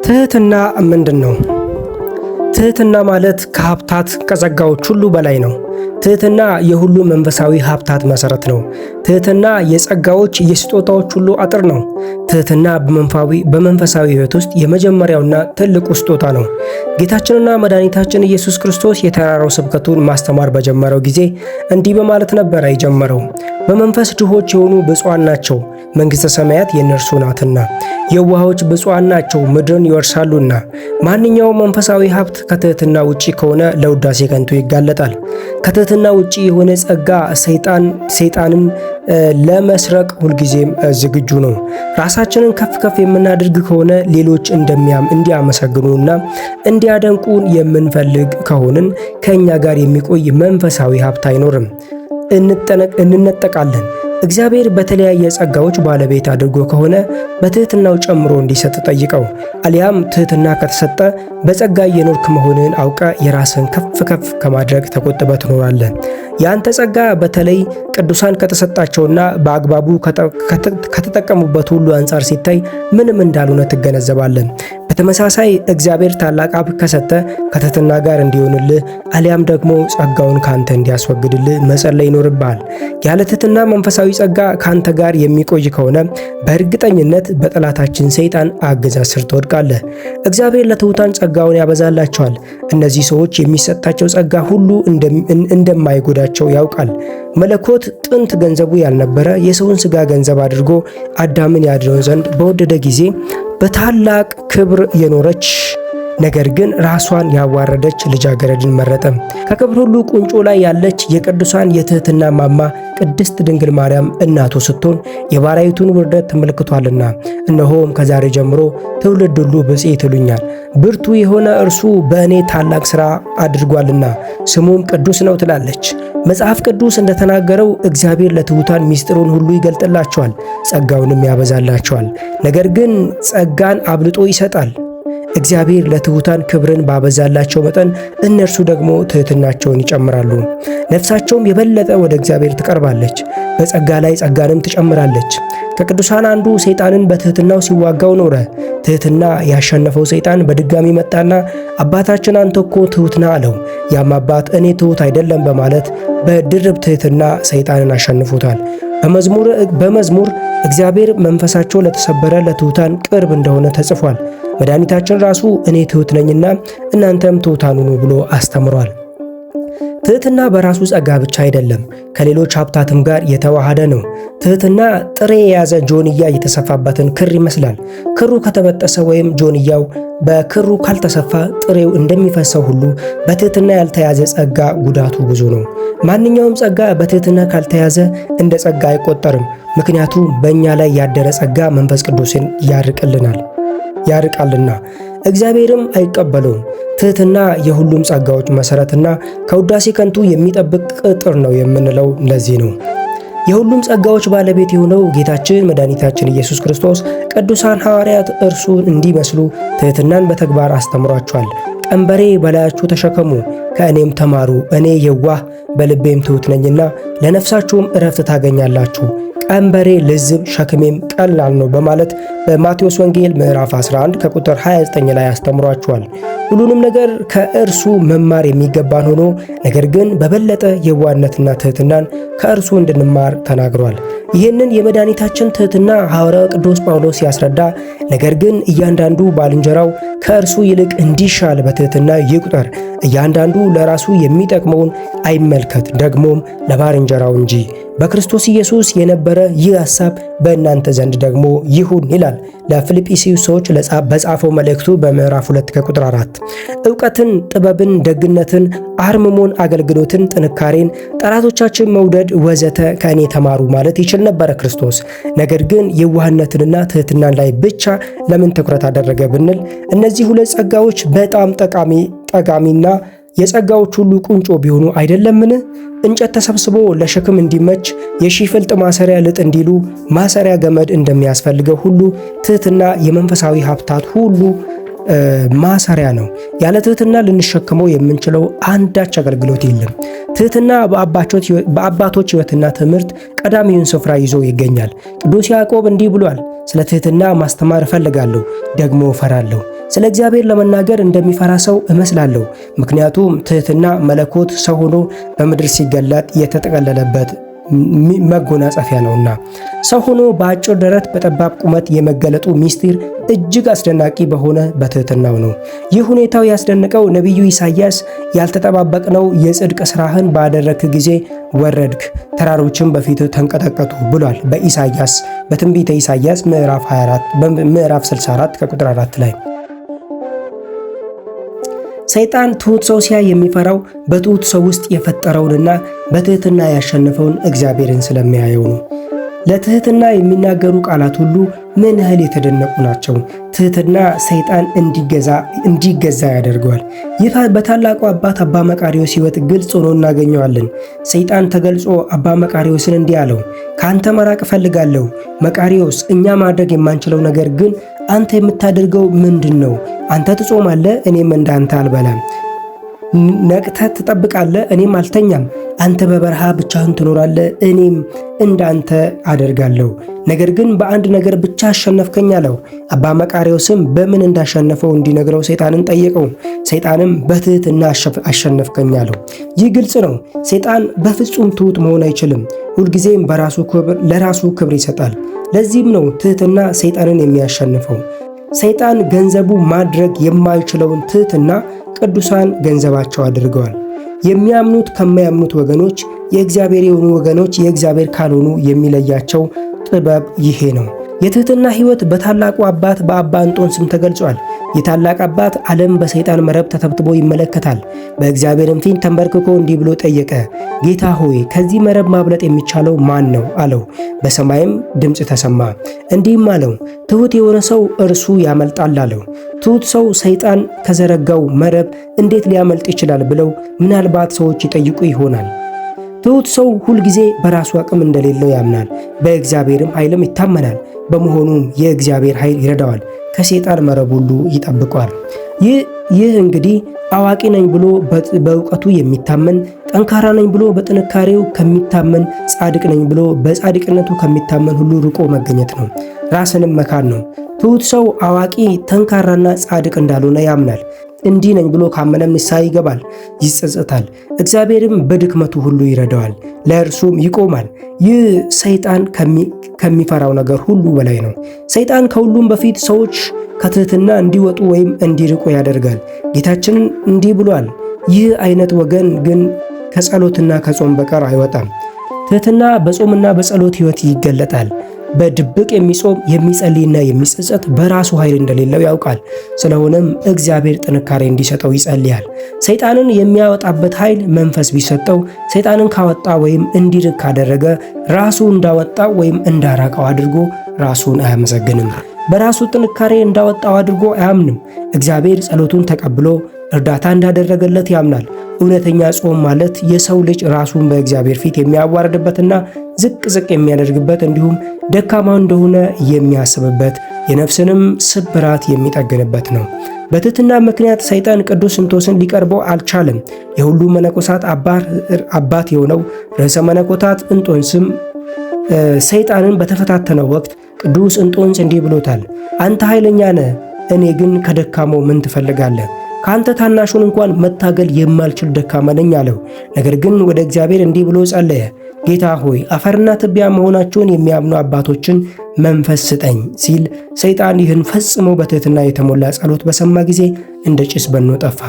ትህትና ምንድነው? ትህትና ማለት ከሀብታት ከጸጋዎች ሁሉ በላይ ነው። ትህትና የሁሉ መንፈሳዊ ሀብታት መሰረት ነው። ትህትና የጸጋዎች የስጦታዎች ሁሉ አጥር ነው። ትህትና በመንፈሳዊ ሕይወት ውስጥ የመጀመሪያውና ትልቁ ስጦታ ነው። ጌታችንና መድኃኒታችን ኢየሱስ ክርስቶስ የተራራው ስብከቱን ማስተማር በጀመረው ጊዜ እንዲህ በማለት ነበር የጀመረው። በመንፈስ ድሆች የሆኑ ብፁዓን ናቸው፣ መንግሥተ ሰማያት የእነርሱ ናትና። የዋሆች ብፁዓን ናቸው፣ ምድርን ይወርሳሉና። ማንኛውም መንፈሳዊ ሀብት ከትህትና ውጪ ከሆነ ለውዳሴ ከንቱ ይጋለጣል። ከትህትና ውጪ የሆነ ጸጋ ሰይጣንን ለመስረቅ ሁልጊዜም ዝግጁ ነው። ራሳችንን ከፍ ከፍ የምናደርግ ከሆነ ሌሎች እንዲያመሰግኑና እንዲያደንቁን የምንፈልግ ከሆንን ከእኛ ጋር የሚቆይ መንፈሳዊ ሀብት አይኖርም፣ እንነጠቃለን። እግዚአብሔር በተለያየ ጸጋዎች ባለቤት አድርጎ ከሆነ በትህትናው ጨምሮ እንዲሰጥ ጠይቀው። አሊያም ትህትና ከተሰጠ በጸጋ እየኖርክ መሆንን አውቀ የራስን ከፍ ከፍ ከማድረግ ተቆጥበ ትኖራለህ። የአንተ ጸጋ በተለይ ቅዱሳን ከተሰጣቸውና በአግባቡ ከተጠቀሙበት ሁሉ አንጻር ሲታይ ምንም እንዳልሆነ ትገነዘባለን። በተመሳሳይ እግዚአብሔር ታላቅ ሀብት ከሰጠ ከትህትና ጋር እንዲሆንልህ አሊያም ደግሞ ጸጋውን ካንተ እንዲያስወግድልህ መጸለይ ይኖርብሃል። ያለ ትህትና መንፈሳዊ ጸጋ ካንተ ጋር የሚቆይ ከሆነ በእርግጠኝነት በጠላታችን ሰይጣን አገዛዝ ስር ትወድቃለህ። እግዚአብሔር ለትሑታን ጸጋውን ያበዛላቸዋል። እነዚህ ሰዎች የሚሰጣቸው ጸጋ ሁሉ እንደማይጎዳቸው ያውቃል። መለኮት ጥንት ገንዘቡ ያልነበረ የሰውን ሥጋ ገንዘብ አድርጎ አዳምን ያድነው ዘንድ በወደደ ጊዜ በታላቅ ክብር የኖረች ነገር ግን ራሷን ያዋረደች ልጃገረድን መረጠ። ከክብር ሁሉ ቁንጮ ላይ ያለች የቅዱሳን የትህትና ማማ ቅድስት ድንግል ማርያም እናቱ ስትሆን የባሪያይቱን ውርደት ተመልክቷልና፣ እነሆም ከዛሬ ጀምሮ ትውልድ ሁሉ ብፅዕት ይሉኛል። ብርቱ የሆነ እርሱ በእኔ ታላቅ ሥራ አድርጓልና ስሙም ቅዱስ ነው ትላለች። መጽሐፍ ቅዱስ እንደተናገረው እግዚአብሔር ለትሑታን ምስጢሩን ሁሉ ይገልጥላቸዋል፣ ጸጋውንም ያበዛላቸዋል። ነገር ግን ጸጋን አብልጦ ይሰጣል። እግዚአብሔር ለትሑታን ክብርን ባበዛላቸው መጠን እነርሱ ደግሞ ትህትናቸውን ይጨምራሉ። ነፍሳቸውም የበለጠ ወደ እግዚአብሔር ትቀርባለች፣ በጸጋ ላይ ጸጋንም ትጨምራለች። ከቅዱሳን አንዱ ሰይጣንን በትህትናው ሲዋጋው ኖረ። ትህትና ያሸነፈው ሰይጣን በድጋሚ መጣና አባታችን አንተ እኮ ትሑት ነህ አለው። ያም አባት እኔ ትሑት አይደለም በማለት በድርብ ትህትና ሰይጣንን አሸንፎታል። በመዝሙር እግዚአብሔር መንፈሳቸው ለተሰበረ ለትሑታን ቅርብ እንደሆነ ተጽፏል። መድኃኒታችን ራሱ እኔ ትሑት ነኝና እናንተም ትሑታን ሁኑ ብሎ አስተምሯል። ትህትና በራሱ ጸጋ ብቻ አይደለም፣ ከሌሎች ሀብታትም ጋር የተዋሃደ ነው። ትህትና ጥሬ የያዘ ጆንያ የተሰፋበትን ክር ይመስላል። ክሩ ከተበጠሰ ወይም ጆንያው በክሩ ካልተሰፋ ጥሬው እንደሚፈሰው ሁሉ በትህትና ያልተያዘ ጸጋ ጉዳቱ ብዙ ነው። ማንኛውም ጸጋ በትህትና ካልተያዘ እንደ ጸጋ አይቆጠርም። ምክንያቱም በእኛ ላይ ያደረ ጸጋ መንፈስ ቅዱስን ያርቃልና እግዚአብሔርም አይቀበለውም። ትህትና የሁሉም ጸጋዎች መሰረትና ከውዳሴ ከንቱ የሚጠብቅ ቅጥር ነው የምንለው ለዚህ ነው። የሁሉም ጸጋዎች ባለቤት የሆነው ጌታችን መድኃኒታችን ኢየሱስ ክርስቶስ ቅዱሳን ሐዋርያት እርሱን እንዲመስሉ ትህትናን በተግባር አስተምሯቸዋል። ቀንበሬ በላያችሁ ተሸከሙ፣ ከእኔም ተማሩ፣ እኔ የዋህ በልቤም ትሑት ነኝና ለነፍሳችሁም ዕረፍት ታገኛላችሁ። ቀንበሬ ልዝብ ሸክሜም ቀላል ነው በማለት በማቴዎስ ወንጌል ምዕራፍ 11 ከቁጥር 29 ላይ አስተምሯቸዋል። ሁሉንም ነገር ከእርሱ መማር የሚገባን ሆኖ ነገር ግን በበለጠ የዋህነትና ትህትናን ከእርሱ እንድንማር ተናግሯል። ይህንን የመድኃኒታችን ትህትና ሐዋርያው ቅዱስ ጳውሎስ ያስረዳ፣ ነገር ግን እያንዳንዱ ባልንጀራው ከእርሱ ይልቅ እንዲሻል በትህትና ይቁጠር፣ እያንዳንዱ ለራሱ የሚጠቅመውን አይመልከት፣ ደግሞም ለባልንጀራው እንጂ። በክርስቶስ ኢየሱስ የነበረ ይህ ሐሳብ በእናንተ ዘንድ ደግሞ ይሁን ይላል ለፊልጵስዩስ ሰዎች በጻፈው መልእክቱ በምዕራፍ 2 ከቁጥር 4። ዕውቀትን፣ ጥበብን፣ ደግነትን፣ አርምሞን፣ አገልግሎትን፣ ጥንካሬን፣ ጠላቶቻችን መውደድ ወዘተ ከእኔ ተማሩ ማለት ይችል ነበረ ክርስቶስ። ነገር ግን የዋህነትንና ትህትናን ላይ ብቻ ለምን ትኩረት አደረገ ብንል እነዚህ ሁለት ጸጋዎች በጣም ጠቃሚና የጸጋዎች ሁሉ ቁንጮ ቢሆኑ አይደለምን? እንጨት ተሰብስቦ ለሸክም እንዲመች የሺህ ፍልጥ ማሰሪያ ልጥ እንዲሉ ማሰሪያ ገመድ እንደሚያስፈልገው ሁሉ ትህትና የመንፈሳዊ ሀብታት ሁሉ ማሰሪያ ነው። ያለ ትህትና ልንሸከመው የምንችለው አንዳች አገልግሎት የለም። ትህትና በአባቶች ሕይወትና ትምህርት ቀዳሚውን ስፍራ ይዞ ይገኛል። ቅዱስ ያዕቆብ እንዲህ ብሏል፣ ስለ ትህትና ማስተማር እፈልጋለሁ፣ ደግሞ እፈራለሁ። ስለ እግዚአብሔር ለመናገር እንደሚፈራ ሰው እመስላለሁ። ምክንያቱም ትህትና መለኮት ሰው ሆኖ በምድር ሲገለጥ የተጠቀለለበት መጎናጸፊያ ነውና። ሰው ሆኖ በአጭር ደረት በጠባብ ቁመት የመገለጡ ምስጢር እጅግ አስደናቂ በሆነ በትህትናው ነው። ይህ ሁኔታው ያስደነቀው ነቢዩ ኢሳይያስ ያልተጠባበቅነው የጽድቅ ሥራህን ባደረግክ ጊዜ ወረድክ፣ ተራሮችን በፊትህ ተንቀጠቀጡ ብሏል በኢሳይያስ በትንቢተ ኢሳይያስ ምዕራፍ 64 ከቁጥር 4 ላይ። ሰይጣን ትሑት ሰው ሲያይ የሚፈራው በትሑት ሰው ውስጥ የፈጠረውንና በትህትና ያሸነፈውን እግዚአብሔርን ስለሚያየው ነው። ለትህትና የሚናገሩ ቃላት ሁሉ ምን ያህል የተደነቁ ናቸው! ትህትና ሰይጣን እንዲገዛ ያደርገዋል። ይህ በታላቁ አባት አባ መቃርዮስ ሕይወት ግልጽ ሆኖ እናገኘዋለን። ሰይጣን ተገልጾ አባ መቃርዮስን እንዲህ አለው፣ ከአንተ መራቅ እፈልጋለሁ። መቃርዮስ፣ እኛ ማድረግ የማንችለው ነገር ግን አንተ የምታደርገው ምንድን ነው? አንተ ትጾማለህ፣ እኔም እንዳንተ አልበላም። ነቅተህ ትጠብቃለህ፣ እኔም አልተኛም። አንተ በበረሃ ብቻህን ትኖራለህ፣ እኔም እንዳንተ አደርጋለሁ። ነገር ግን በአንድ ነገር ብቻ አሸነፍከኝ አለው። አባ መቃርዮስም በምን እንዳሸነፈው እንዲነግረው ሰይጣንን ጠየቀው። ሰይጣንም በትህትና አሸነፍከኝ አለው። ይህ ግልጽ ነው። ሰይጣን በፍጹም ትሑት መሆን አይችልም። ሁልጊዜም ለራሱ ክብር ይሰጣል። ለዚህም ነው ትህትና ሰይጣንን የሚያሸንፈው። ሰይጣን ገንዘቡ ማድረግ የማይችለውን ትህትና ቅዱሳን ገንዘባቸው አድርገዋል። የሚያምኑት ከማያምኑት ወገኖች፣ የእግዚአብሔር የሆኑ ወገኖች የእግዚአብሔር ካልሆኑ የሚለያቸው ጥበብ ይሄ ነው። የትህትና ሕይወት በታላቁ አባት በአባ እንጦንስም ተገልጿል። የታላቅ አባት ዓለም በሰይጣን መረብ ተተብትቦ ይመለከታል። በእግዚአብሔርም ፊት ተንበርክኮ እንዲህ ብሎ ጠየቀ፣ ጌታ ሆይ ከዚህ መረብ ማምለጥ የሚቻለው ማን ነው አለው። በሰማይም ድምፅ ተሰማ፣ እንዲህም አለው፣ ትሑት የሆነ ሰው እርሱ ያመልጣል አለው። ትሑት ሰው ሰይጣን ከዘረጋው መረብ እንዴት ሊያመልጥ ይችላል ብለው ምናልባት ሰዎች ይጠይቁ ይሆናል። ትሑት ሰው ሁልጊዜ በራሱ አቅም እንደሌለው ያምናል፣ በእግዚአብሔርም ኃይልም ይታመናል። በመሆኑም የእግዚአብሔር ኃይል ይረዳዋል፣ ከሰይጣን መረብ ሁሉ ይጠብቀዋል። ይህ እንግዲህ አዋቂ ነኝ ብሎ በእውቀቱ የሚታመን፣ ጠንካራ ነኝ ብሎ በጥንካሬው ከሚታመን፣ ጻድቅ ነኝ ብሎ በጻድቅነቱ ከሚታመን ሁሉ ርቆ መገኘት ነው። ራስንም መካድ ነው። ትሑት ሰው አዋቂ፣ ጠንካራና ጻድቅ እንዳልሆነ ያምናል። እንዲህ ነኝ ብሎ ካመነም ንስሐ ይገባል፣ ይጸጸታል። እግዚአብሔርም በድክመቱ ሁሉ ይረዳዋል፣ ለእርሱም ይቆማል። ይህ ሰይጣን ከሚፈራው ነገር ሁሉ በላይ ነው። ሰይጣን ከሁሉም በፊት ሰዎች ከትህትና እንዲወጡ ወይም እንዲርቁ ያደርጋል። ጌታችን እንዲህ ብሏል፣ ይህ አይነት ወገን ግን ከጸሎትና ከጾም በቀር አይወጣም። ትህትና በጾምና በጸሎት ሕይወት ይገለጣል። በድብቅ የሚጾም የሚጸልይና የሚጸጸት በራሱ ኃይል እንደሌለው ያውቃል። ስለሆነም እግዚአብሔር ጥንካሬ እንዲሰጠው ይጸልያል። ሰይጣንን የሚያወጣበት ኃይል መንፈስ ቢሰጠው ሰይጣንን ካወጣ ወይም እንዲርቅ ካደረገ ራሱ እንዳወጣው ወይም እንዳራቀው አድርጎ ራሱን አያመሰግንም። በራሱ ጥንካሬ እንዳወጣው አድርጎ አያምንም። እግዚአብሔር ጸሎቱን ተቀብሎ እርዳታ እንዳደረገለት ያምናል። እውነተኛ ጾም ማለት የሰው ልጅ ራሱን በእግዚአብሔር ፊት የሚያዋርድበትና ዝቅ የሚያደርግበት እንዲሁም ደካማ እንደሆነ የሚያስብበት የነፍስንም ስብራት የሚጠግንበት ነው። በትህትና ምክንያት ሰይጣን ቅዱስ እንጦንስን ሊቀርበው አልቻለም። የሁሉ መነኮሳት አባት የሆነው ርዕሰ መነኮሳት እንጦንስም ሰይጣንን በተፈታተነው ወቅት ቅዱስ እንጦንስ እንዲህ ብሎታል፣ አንተ ኃይለኛ ነህ፣ እኔ ግን ከደካማው ምን ትፈልጋለህ? ከአንተ ታናሹን እንኳን መታገል የማልችል ደካማ ነኝ አለው። ነገር ግን ወደ እግዚአብሔር እንዲህ ብሎ ጸለየ፣ ጌታ ሆይ አፈርና ትቢያ መሆናቸውን የሚያምኑ አባቶችን መንፈስ ስጠኝ ሲል ሰይጣን ይህን ፈጽሞ በትህትና የተሞላ ጸሎት በሰማ ጊዜ እንደ ጭስ በኖ ጠፋ።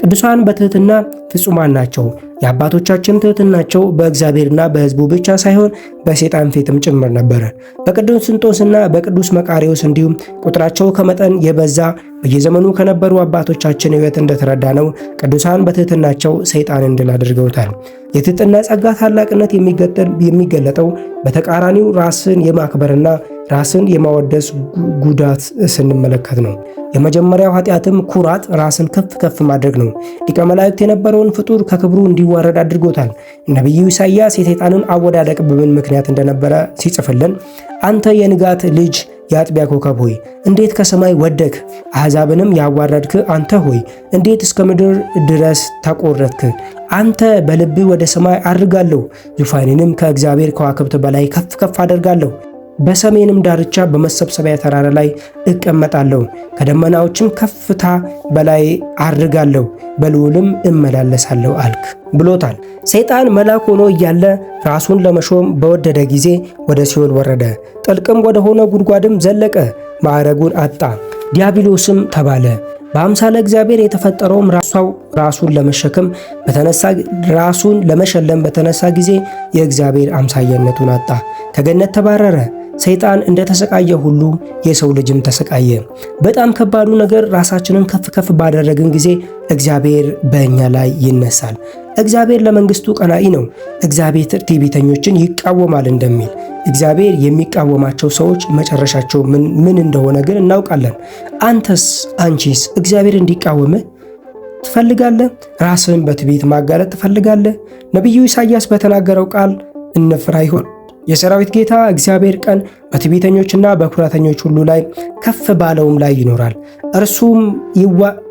ቅዱሳን በትህትና ፍጹማን ናቸው። የአባቶቻችን ትህትናቸው በእግዚአብሔርና በሕዝቡ ብቻ ሳይሆን በሰይጣን ፊትም ጭምር ነበረ። በቅዱስ እንጦንስና በቅዱስ መቃርዮስ እንዲሁም ቁጥራቸው ከመጠን የበዛ በየዘመኑ ከነበሩ አባቶቻችን ሕይወት እንደተረዳነው ቅዱሳን በትህትናቸው ሰይጣንን ድል አድርገውታል። የትህትና ጸጋ ታላቅነት የሚገለጠው በተቃራኒው ራስን የማክበርና ራስን የማወደስ ጉዳት ስንመለከት ነው። የመጀመሪያው ኃጢአትም ኩራት፣ ራስን ከፍ ማድረግ ነው። ሊቀ መላእክት የነበረውን ፍጡር ከክብሩ እንዲዋረድ አድርጎታል። ነቢዩ ኢሳይያስ የሰይጣንን አወዳደቅ በምን ምክንያት እንደነበረ ሲጽፍልን አንተ የንጋት ልጅ የአጥቢያ ኮከብ ሆይ እንዴት ከሰማይ ወደክ? አሕዛብንም ያዋረድክ አንተ ሆይ እንዴት እስከ ምድር ድረስ ተቆረጥክ? አንተ በልብህ ወደ ሰማይ አድርጋለሁ፣ ዙፋኔንም ከእግዚአብሔር ከዋክብት በላይ ከፍ አደርጋለሁ። በሰሜንም ዳርቻ በመሰብሰቢያ ተራራ ላይ እቀመጣለሁ፣ ከደመናዎችም ከፍታ በላይ አድርጋለሁ፣ በልዑልም እመላለሳለሁ አልክ ብሎታል። ሰይጣን መልአክ ሆኖ እያለ ራሱን ለመሾም በወደደ ጊዜ ወደ ሲኦል ወረደ፣ ጥልቅም ወደ ሆነ ጉድጓድም ዘለቀ፣ ማዕረጉን አጣ፣ ዲያብሎስም ተባለ። በአምሳለ እግዚአብሔር የተፈጠረውም ራሱን ለመሸለም በተነሳ ጊዜ የእግዚአብሔር አምሳያነቱን አጣ፣ ከገነት ተባረረ። ሰይጣን እንደተሰቃየ ሁሉ የሰው ልጅም ተሰቃየ። በጣም ከባዱ ነገር ራሳችንን ከፍ ባደረግን ጊዜ እግዚአብሔር በእኛ ላይ ይነሳል። እግዚአብሔር ለመንግስቱ ቀናኢ ነው። እግዚአብሔር ትዕቢተኞችን ይቃወማል እንደሚል እግዚአብሔር የሚቃወማቸው ሰዎች መጨረሻቸው ምን እንደሆነ ግን እናውቃለን። አንቺስ እግዚአብሔር እንዲቃወምህ ትፈልጋለህ? ራስህን በትዕቢት ማጋለጥ ትፈልጋለህ? ነቢዩ ኢሳይያስ በተናገረው ቃል እንፍራ ይሆን? የሰራዊት ጌታ እግዚአብሔር ቀን በትዕቢተኞችና በኩራተኞች ሁሉ ላይ ከፍ ባለውም ላይ ይኖራል። እርሱም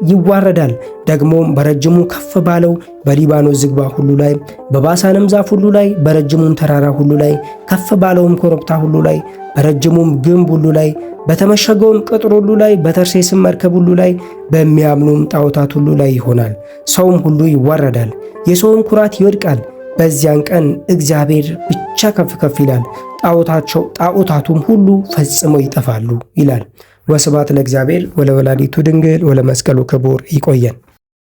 ይዋረዳል። ደግሞም በረጅሙ ከፍ ባለው በሊባኖስ ዝግባ ሁሉ ላይ፣ በባሳንም ዛፍ ሁሉ ላይ፣ በረጅሙም ተራራ ሁሉ ላይ፣ ከፍ ባለውም ኮረብታ ሁሉ ላይ፣ በረጅሙም ግንብ ሁሉ ላይ፣ በተመሸገውም ቅጥር ሁሉ ላይ፣ በተርሴስም መርከብ ሁሉ ላይ፣ በሚያምኑም ጣዖታት ሁሉ ላይ ይሆናል። ሰውም ሁሉ ይዋረዳል፣ የሰውም ኩራት ይወድቃል። በዚያን ቀን እግዚአብሔር ብቻ ከፍ ይላል፣ ጣዖታቱም ሁሉ ፈጽመው ይጠፋሉ ይላል። ወስብሐት ለእግዚአብሔር ወለወላዲቱ ድንግል ወለመስቀሉ ክቡር። ይቆየን።